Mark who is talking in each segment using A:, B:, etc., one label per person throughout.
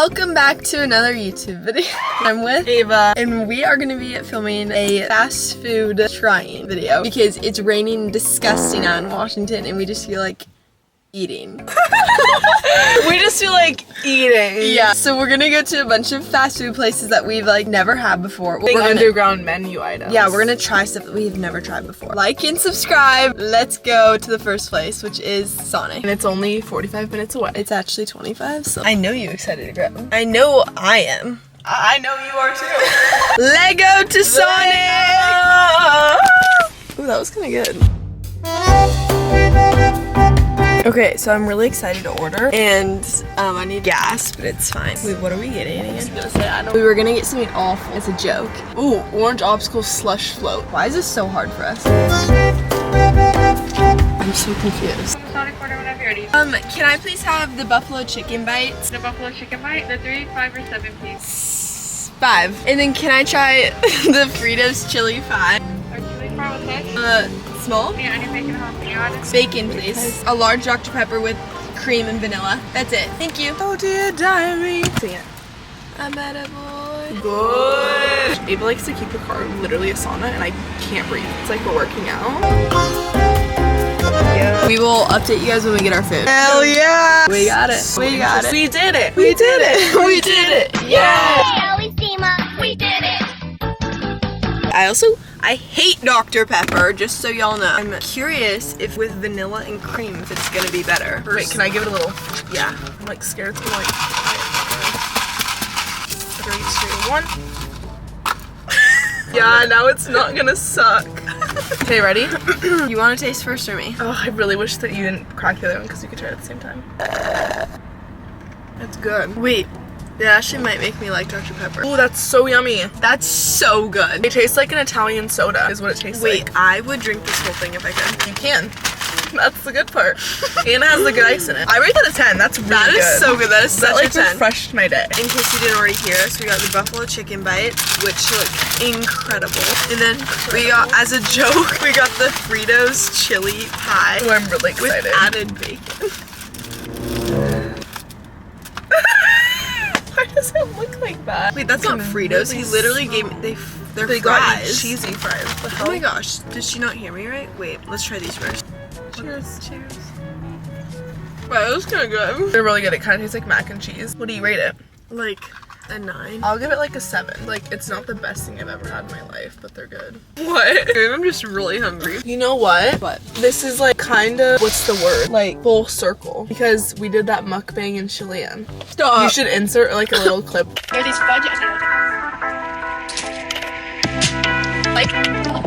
A: Welcome back to another YouTube video. I'm with Ava, and we are going to be filming a fast food trying video because it's raining disgusting out in Washington, and we just feel like eating.
B: We just feel like eating.
A: Yeah, so we're gonna go to a bunch of fast food places that we've like never had before.
B: We're underground menu items.
A: Yeah, we're gonna try stuff that we've never tried before. Like and subscribe. Let's go to the first place, which is Sonic.
B: And it's only 45 minutes away.
A: It's actually 25, so I know you're excited to go. I know I am.
B: I know you are too.
A: Lego to Sonic! Ooh, that was kind of good. Okay, so I'm really excited to order, and I need gas, but it's fine. Wait, what are we getting again? We were gonna get something awful. It's a joke.
B: Ooh, orange obstacle slush float.
A: Why is this so hard for us? I'm so confused.
C: Sonic order whenever you're ready.
A: Can I please have the buffalo chicken bites?
C: The buffalo chicken bite, the 3, 5, or 7, please.
A: 5. And then can I try the Fritos chili 5?
C: Or chili fry with fish?
A: Small?
C: Yeah, any bacon jalapeno.
A: Bacon, please. A large Dr. Pepper with cream and vanilla. That's it. Thank you.
B: Oh dear diary. Sing it.
A: I'm at a boy.
B: Good. Ava likes to keep her car literally a sauna, and I can't breathe. It's like we're working out.
A: Yeah. We will update you guys when we get our food.
B: Hell yeah.
A: We got it. We got it.
B: We did it.
A: We did it. We did it. Yeah.
C: We did it.
A: I hate Dr. Pepper, just so y'all know. I'm curious if with vanilla and cream, if it's gonna be better.
B: Wait, can I give it a little?
A: Yeah.
B: I'm like scared it's gonna like. 3, 2, 1. Yeah, now it's not gonna suck. Okay, ready?
A: You want to taste first or me?
B: Oh, I really wish that you didn't crack the other one because you could try it at the same time. It's good.
A: Wait. It actually might make me like Dr. Pepper.
B: Oh, that's so yummy.
A: That's so good.
B: It tastes like an Italian soda is what it tastes like.
A: Wait, I would drink this whole thing if I could.
B: You can. That's the good part. And it has the good ice in it. I rate that a 10. That's really good.
A: That is so good. That is such
B: like
A: a 10.
B: refreshed my day.
A: In case you didn't already hear us, we got the buffalo chicken bites, which look incredible. And then we got, as a joke, we got the Fritos chili pie.
B: Oh, I'm really excited.
A: With added bacon.
B: Why does it look like that?
A: Wait, that's not Fritos. He literally gave me, they're
B: They
A: fries.
B: got you cheesy fries. What the hell?
A: Oh my gosh, did she not hear me right? Wait, let's try these first.
B: Cheers. Cheers.
A: Wow, that was kind of good.
B: They're really good. It kind of tastes like mac and cheese. What do you rate it?
A: Like a 9.
B: I'll give it like a 7. Like, it's not the best thing I've ever had in my life, but they're good.
A: What? I'm just really hungry.
B: You know what?
A: What?
B: This is like kind of, what's the word? Like full circle. Because we did that mukbang in Chilean.
A: Stop.
B: You should insert like a little clip.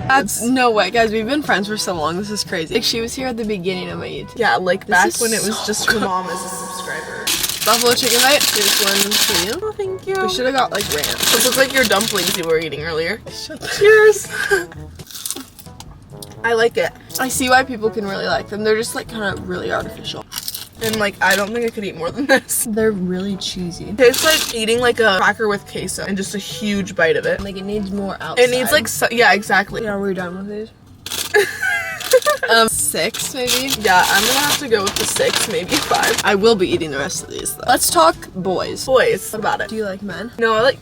A: That's no way, guys. We've been friends for so long. This is crazy. Like, she was here at the beginning of my YouTube.
B: Yeah, like back
A: is
B: when it was
A: so
B: just her mom as a subscriber.
A: Buffalo chicken bite. Here's one for you.
B: Oh, thank you.
A: We should have got like ranch.
B: This looks like your dumplings you were eating earlier. Cheers. I like it.
A: I see why people can really like them. They're just like kind of really artificial.
B: And like, I don't think I could eat more than this.
A: They're really cheesy.
B: It tastes like eating like a cracker with queso and just a huge bite of it.
A: Like, it needs more outside.
B: It needs like, yeah, exactly.
A: Yeah, we're done with these. 6 maybe?
B: Yeah, I'm gonna have to go with the 6, maybe 5.
A: I will be eating the rest of these though. Let's talk boys.
B: Boys, what about it?
A: Do you like men?
B: No, I like...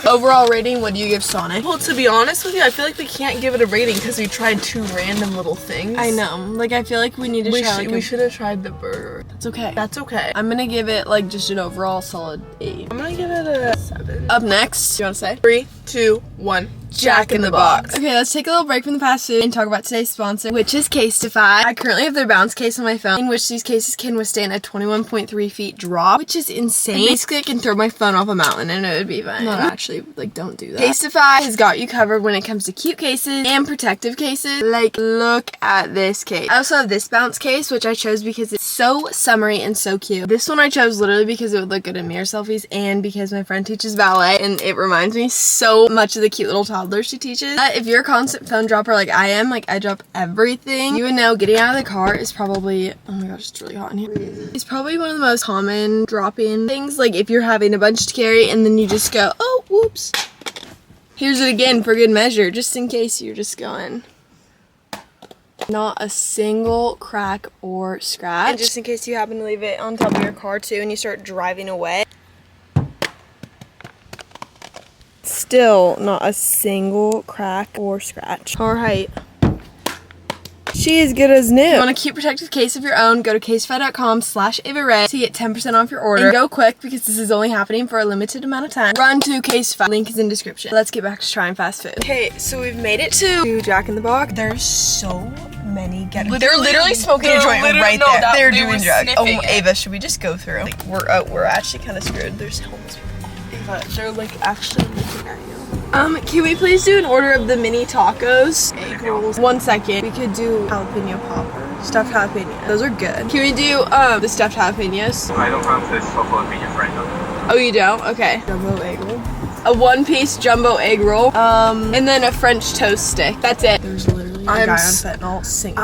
A: Overall rating, what do you give Sonic?
B: Well, to be honest with you, I feel like we can't give it a rating because we tried 2 random little things.
A: I know. Like, I feel like we need to try
B: we should have tried the burger.
A: It's okay.
B: That's okay.
A: I'm gonna give it like just an overall solid 8.
B: I'm gonna give it a 7.
A: Up next, you wanna say?
B: 3, 2, 1.
A: Jack in the Box. Okay, let's take a little break from the fast food and talk about today's sponsor, which is Casetify. I currently have their bounce case on my phone, in which these cases can withstand a 21.3 feet drop, which is insane. Basically, I can throw my phone off a mountain and it would be fine. Not actually, like, don't do that. Casetify has got you covered when it comes to cute cases and protective cases. Like, look at this case. I also have this bounce case, which I chose because it's so summery and so cute. This one I chose literally because it would look good in mirror selfies and because my friend teaches ballet and it reminds me so much of the cute little toddler she teaches. If you're a constant phone dropper like I am, like I drop everything, you would know getting out of the car is probably, oh my gosh, it's really hot in here. It's probably one of the most common drop-in things. Like if you're having a bunch to carry and then you just go, oh, whoops. Here's it again for good measure, just in case you're just going. Not a single crack or scratch. And just in case you happen to leave it on top of your car too and you start driving away. still not a single crack or scratch. Her height. She is good as new. If you want a cute protective case of your own, go to casetify.com/avarae to get 10% off your order. And go quick because this is only happening for a limited amount of time. Run to Casetify. Link is in description. Let's get back to trying fast food. Okay, so we've made it to Jack in the Box. There's so many getters. They're literally smoking a joint right there. They're doing drugs. Oh, Ava, should we just go through? Like, we're actually kind of screwed. There's homeless people.
B: Ava, they're like actually looking at you.
A: Can we please do an order of the mini tacos? Egg rolls. 1 second. We could do jalapeno poppers. Stuffed jalapenos. Those are good. Can we do the stuffed jalapenos?
D: I don't process stuffed jalapenos right now.
A: Oh, you don't? Okay. Jumbo egg roll. A 1-piece jumbo egg roll. And then a French toast stick. That's it. There's literally a guy on fentanyl singing.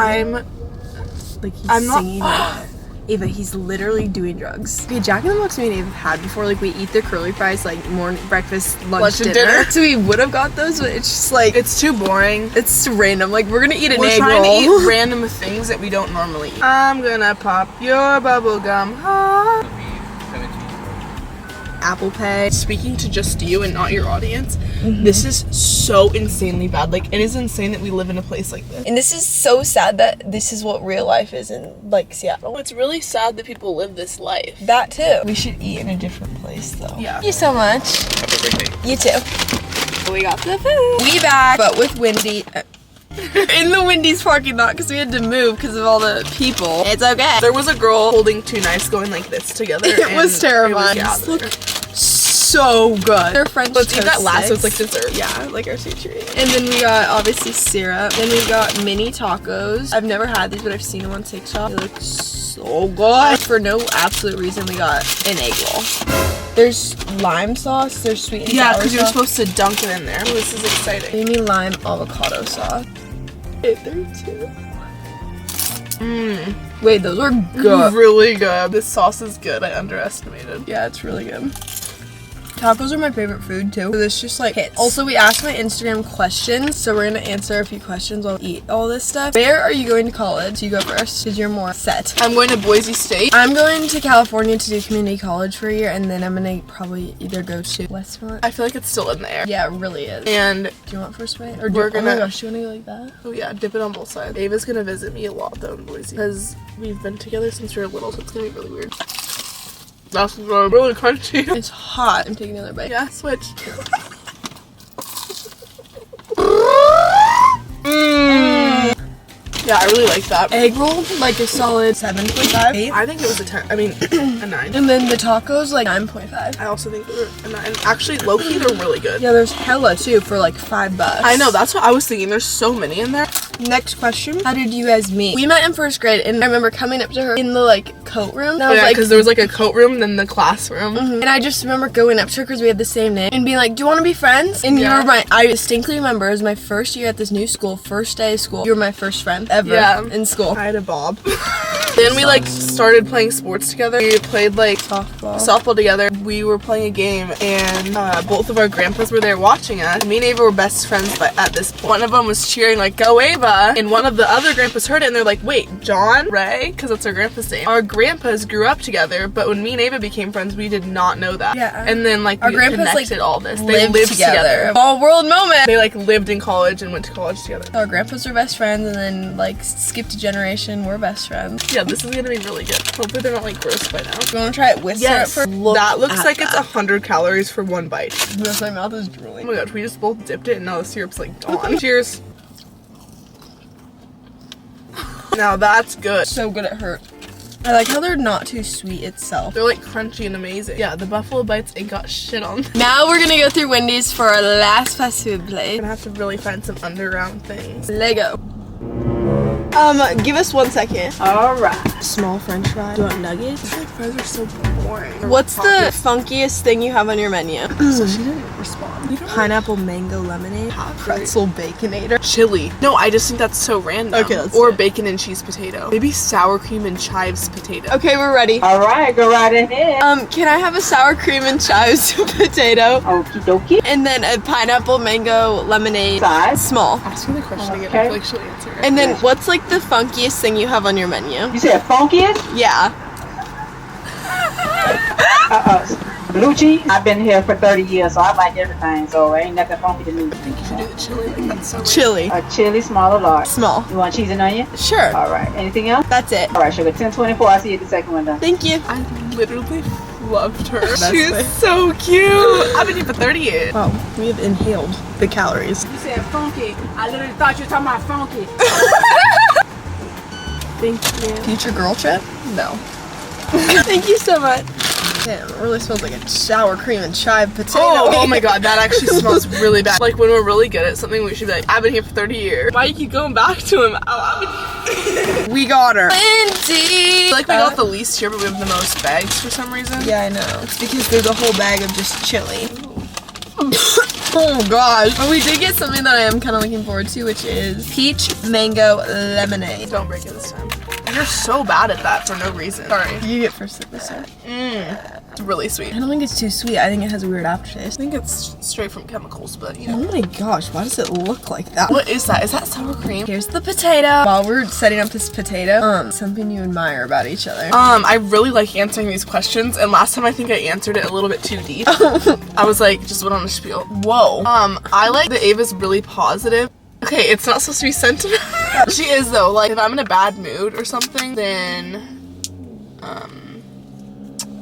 A: Singing like Ava, he's literally doing drugs. Okay, Jack in the Box me and Ava have had before, like, we eat their curly fries, like, morning, breakfast, lunch and dinner. So we would have got those, but it's just, like,
B: it's too boring.
A: It's too random. Like, we're gonna eat an egg roll.
B: We're trying to eat random things that we don't normally eat. I'm gonna pop your bubble gum.
A: Apple Pay.
B: Speaking to just you and not your audience, this is so insanely bad. Like, it is insane that we live in a place like this.
A: And this is so sad that this is what real life is in, like, Seattle.
B: It's really sad that people live this life.
A: That too. We should eat in a different place though.
B: Yeah.
A: Thank you so much.
D: Have a great day.
A: You too. We got the food. We back, but with Wendy. In the Wendy's parking lot because we had to move because of all the people. It's okay.
B: There was a girl holding 2 knives going like this together.
A: It was terrifying. Look, so good. They're French
B: Let's
A: toast
B: eat that last.
A: sticks.
B: So it's like dessert.
A: Yeah, like our sweet treat. And then we got obviously syrup. Then we got mini tacos. I've never had these, but I've seen them on TikTok. They look so good. For no absolute reason, we got an egg roll. There's lime sauce. There's sweet and sour sauce.
B: Yeah, because you're supposed to dunk it in there. Oh, this is exciting.
A: Maybe lime avocado sauce. Okay, 32. Wait, those are good.
B: Really good. This sauce is good. I underestimated.
A: Yeah, it's really good. Tacos are my favorite food too. So this just like hits. Also, we asked my Instagram questions, so we're gonna answer a few questions while we eat all this stuff. Where are you going to college? You go first, because you're more set.
B: I'm going to Boise State.
A: I'm going to California to do community college for a year, and then I'm gonna probably either go to Westmont.
B: I feel like it's still in the air.
A: Yeah, it really is.
B: And
A: do you want first bite? Or
B: oh my gosh,
A: do you wanna go like that?
B: Oh yeah, dip it on both sides. Ava's gonna visit me a lot though in Boise because we've been together since we were little, so it's gonna be really weird. That's really crunchy.
A: It's hot. I'm taking another bite.
B: Yeah, switch. Yeah, I really like that.
A: Egg roll, like a solid 7.5.
B: I think it was a 10. I mean, a 9.
A: And then the tacos, like 9.5.
B: I also think they were a 9. Actually, low-key, they're really good.
A: Yeah, there's hella too for like $5.
B: I know, that's what I was thinking. There's so many in there.
A: Next question. How did you guys meet? We met in 1st grade, and I remember coming up to her in the like coat room. And I was
B: yeah,
A: like,
B: because there was like a coat room, then the classroom.
A: And I just remember going up to her because we had the same name and being like, do you want to be friends? And you were I distinctly remember it was my first year at this new school, first day of school. You were my first friend ever in school.
B: I had a bob. Then we like started playing sports together. We played like softball together. We were playing a game and both of our grandpas were there watching us. Me and Ava were best friends, but at this point, one of them was cheering like, go Ava, and one of the other grandpas heard it and they're like, wait, John, Ray, because that's our grandpa's name. Our grandpas grew up together, but when me and Ava became friends, we did not know that.
A: Yeah.
B: And then like
A: our
B: we
A: grandpas
B: connected
A: like
B: all this. They lived together.
A: All world moment.
B: They like lived in college and went to college together.
A: Our grandpas were best friends, and then like skipped a generation, we're best friends.
B: Yeah, this is gonna be really good. Hopefully they're not like gross by now.
A: You wanna try it with syrup first?
B: That looks like it's 100 calories for 1 bite.
A: Yes, my mouth is drooling.
B: Oh my god, we just both dipped it and now the syrup's like gone. Cheers. Now that's good.
A: So good it hurt. I like how they're not too sweet itself.
B: They're like crunchy and amazing. Yeah, the Buffalo Bites ain't got shit on them.
A: Now we're gonna go through Wendy's for our last fast food place.
B: I'm gonna have to really find some underground things.
A: Lego. Give us 1 second.
B: Alright.
A: Small french fry. Do you want nuggets?
B: I feel like fries are so boring.
A: What's the funkiest thing you have on your menu?
B: So she didn't respond.
A: Pineapple mango lemonade. Pretzel baconator.
B: Chili. No, I just think that's so random.
A: Okay, let's
B: or
A: do it.
B: bacon and cheese potato. Maybe sour cream and chives potato.
A: Okay, we're ready.
E: Alright, go right ahead.
A: Can I have a sour cream and chives potato?
E: Okie dokie.
A: And then a pineapple mango lemonade.
E: Size?
A: Small.
B: Ask me the question again.
E: Okay.
B: I feel like she'll answer it.
A: And then what's like the funkiest thing you have on your menu?
E: You said funkiest?
A: Yeah.
E: Blue cheese. I've been here for 30 years, so I like everything. So ain't nothing funky to me.
B: You should do the chili. Like, that's so
A: Chili.
E: A chili, small or large?
A: Small.
E: You want cheese and onion?
A: Sure.
E: All right. Anything else?
A: That's it.
E: All right, sugar. 1024. I'll see you at the second one done.
A: Thank you.
B: I literally loved her.
A: That's
B: She's
A: funny.
B: so cute. I've been here for 30 years.
A: Oh, we have inhaled the calories.
E: You said funky. I literally thought you were talking about funky.
A: Thank you. Future girl trip? No. Thank you so much. Damn, it really smells like a sour cream and chive potato.
B: Oh my god, that actually smells really bad. Like when we're really good at something, we should be like, I've been here for 30 years. Why do you keep going back to him?
A: We got her. Wendy!
B: I feel like we got the least here, but we have the most bags for some reason.
A: Yeah, I know. It's because there's a whole bag of just chili. Oh gosh. But we did get something that I am kind of looking forward to, which is peach mango lemonade.
B: Don't break it this time. You're so bad at that for no reason. Sorry.
A: You get first sip this time.
B: It's really sweet.
A: I don't think it's too sweet. I think it has a weird aftertaste.
B: I think it's straight from chemicals, but you know.
A: Oh my gosh, why does it look like that?
B: What is that? Is that sour cream?
A: Here's the potato. While we're setting up this potato, something you admire about each other.
B: I really like answering these questions, and last time I think I answered it a little bit too deep. I was like, just went on a spiel. Whoa. I like the Ava's really positive. Okay, it's not supposed to be sentimental. She is though. Like if I'm in a bad mood or something, then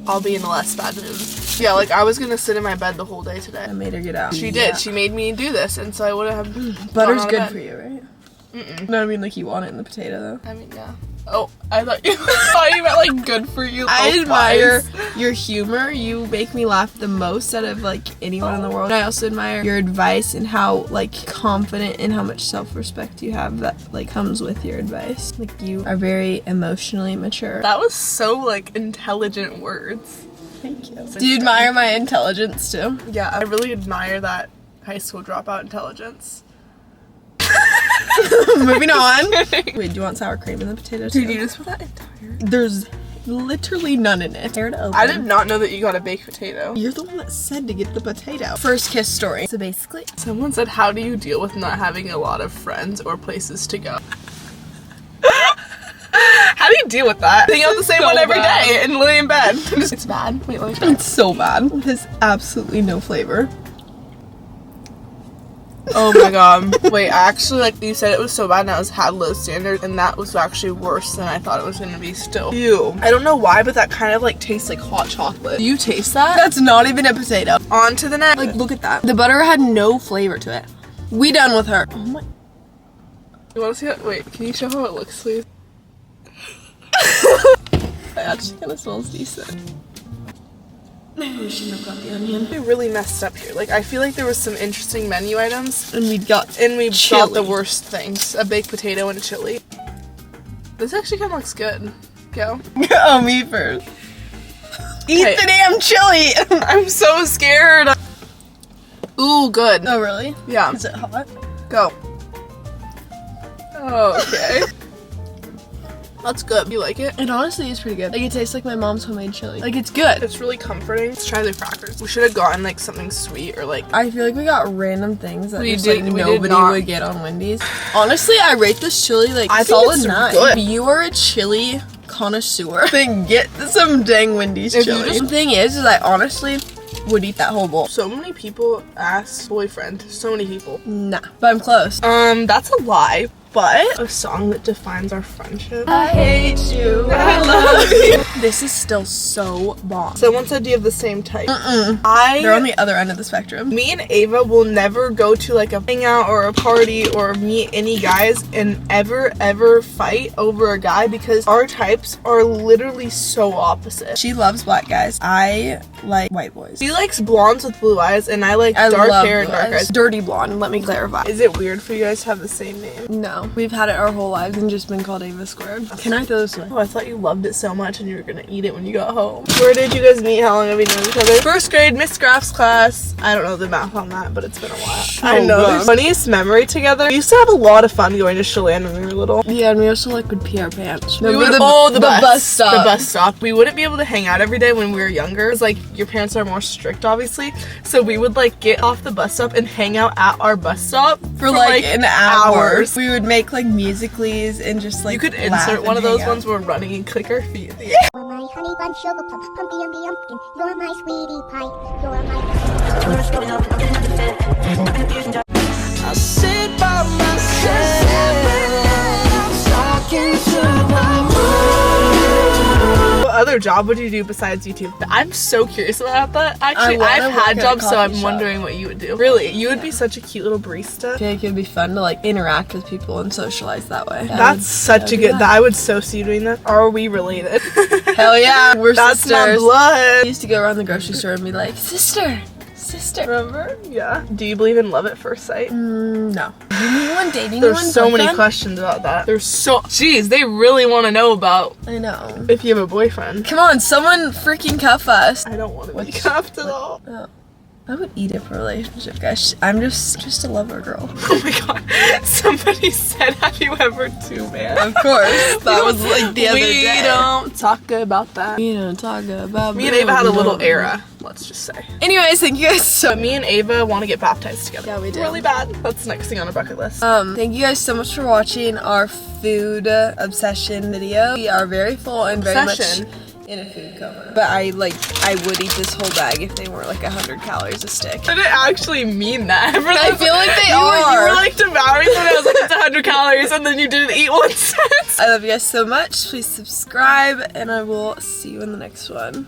B: I'll be in a less bad mood. Yeah, like I was gonna sit in my bed the whole day today.
A: I made her get out.
B: She did. She made me do this, and so I would have.
A: Butter's
B: gone out of
A: good
B: bed.
A: for you, right? No, I mean like you want it in the potato though.
B: I mean, yeah. Oh, I thought you meant like good for you.
A: I
B: Oh,
A: admire
B: flies.
A: your humor. You make me laugh the most out of like anyone in the world. I also admire your advice and how like confident and how much self-respect you have that like comes with your advice. Like you are very emotionally mature.
B: That was so like intelligent words.
A: Thank you. Do you admire my intelligence too?
B: Yeah, I really admire that high school dropout intelligence.
A: Moving on. Wait, do you want sour cream in the potato too?
B: Did you just put that entire?
A: There's literally none in it. Tear it open.
B: I did not know that you got a baked potato.
A: You're the one that said to get the potato. First kiss story. So basically,
B: Someone said, how do you deal with not having a lot of friends or places to go? How do you deal with that? Hang out the same
A: so
B: one every
A: bad.
B: day and lay in bed. It's bad. Wait, let me try.
A: it's so bad. It has absolutely no flavor.
B: Oh my god. Wait, actually, like you said, it was so bad and I had low standards, and that was actually worse than I thought it was gonna be still. Ew. I don't know why, but that kind of like tastes like hot chocolate. Do you taste that?
A: That's not even a potato.
B: On to the next.
A: Like, look at that. The butter had no flavor to it. We done with her. Oh my.
B: You wanna see it? Wait, can you show how it looks, please?
A: It actually kind of smells decent. We shouldn't have got the onion.
B: We really messed up here. Like, I feel like there was some interesting menu items,
A: And we got
B: and we
A: chili.
B: got the worst things. A baked potato and a chili. This actually kind of looks good. Go.
A: Oh, me first. Eat
B: Okay.
A: the damn chili.
B: I'm so scared. Ooh, good.
A: Oh, really?
B: Yeah.
A: Is it hot?
B: Go. Oh, okay. That's good. You like it?
A: It honestly is pretty good. Like, it tastes like my mom's homemade chili. Like, it's good.
B: It's really comforting. Let's try the crackers. We should have gotten like something sweet or like.
A: I feel like we got random things that
B: We
A: just,
B: did-
A: like,
B: we did
A: nobody
B: not.
A: would get on Wendy's. Honestly, I rate this chili like
B: I think
A: solid
B: it's
A: 9.
B: good.
A: If you are a chili connoisseur, then get some dang Wendy's
B: If you
A: chili.
B: just-
A: The thing is I honestly would eat that whole bowl.
B: So many people ask boyfriend. So many people.
A: Nah, but I'm close.
B: That's a lie. But a song that defines our friendship.
A: I hate you. I love you. This is still so bomb.
B: Someone said, do you have the same type?
A: They're on the other end of the spectrum.
B: Me and Ava will never go to like a hangout or a party or meet any guys and ever fight over a guy because our types are literally so opposite.
A: She loves black guys. I like white boys.
B: She likes blondes with blue eyes and I like
A: I
B: dark
A: love
B: hair and
A: blue
B: dark eyes.
A: Dirty blonde, let me clarify.
B: Is it weird for you guys to have the same name?
A: No, we've had it our whole lives and just been called Ava squared. Can I throw this away?
B: Oh, I thought you loved it so much and you were gonna eat it when you got home. Where did you guys meet? How long have you known each other? First grade, Miss Graff's class. I don't know the math on that, but it's been a while. I know.
A: good.
B: The funniest memory together. We used to have a lot of fun going to Chelan when we were little.
A: Yeah, and we also like would pee our pants.
B: We
A: Remember
B: would,
A: the bus stop.
B: The bus stop. We wouldn't be able to hang out every day when we were younger. It's like your parents are more strict, obviously. So we would like get off the bus stop and hang out at our bus stop
A: For like an hour. We would make like musicallys and just like
B: You could
A: laugh
B: insert
A: and
B: one of
A: hang
B: those
A: out.
B: ones where we're running and click our feet.
F: When I my honey bun sugar plum, pumpy umby umpkin. You're my sweetie pie. You're my.
B: I sit by myself, talking to my moon. What other job would you do besides YouTube? I'm so curious about that. Actually, I've had jobs, so I'm wondering what you would do. Really, you would be such a cute little barista.
A: I feel like it would be fun to like interact with people and socialize that way.
B: That's such a good. I would so see you doing that. Are we related?
A: Hell yeah, we're
B: That's
A: sisters.
B: my
A: I
B: blood.
A: used to go around the grocery store and be like, sister.
B: Remember? Yeah. Do you believe in love at first sight?
A: No. Anyone dating?
B: There's so many questions about that. Jeez, they really want to know about
A: I know.
B: if you have a boyfriend.
A: Come on, someone freaking cuff us.
B: I don't want to be cuffed at all.
A: Oh. I would eat it for a relationship, guys. I'm just a lover girl.
B: Oh my god. Somebody said, have you ever two man?
A: Of course. That was like the other day.
B: We don't talk about that.
A: We don't talk about
B: Me and Ava had a little era, let's just say.
A: Anyways, thank you guys so much.
B: Me and Ava want to get baptized together.
A: Yeah, we do.
B: Really bad. That's the next thing on our bucket list.
A: Thank you guys so much for watching our food obsession video. We are very full and very much in a food coma. But I would eat this whole bag if they weren't like 100 calories a stick.
B: I didn't actually mean that.
A: I feel like they
B: You
A: are.
B: were like devouring them. I was like, it's 100 calories, and then you didn't eat 1 cent.
A: I love you guys so much. Please subscribe, and I will see you in the next one.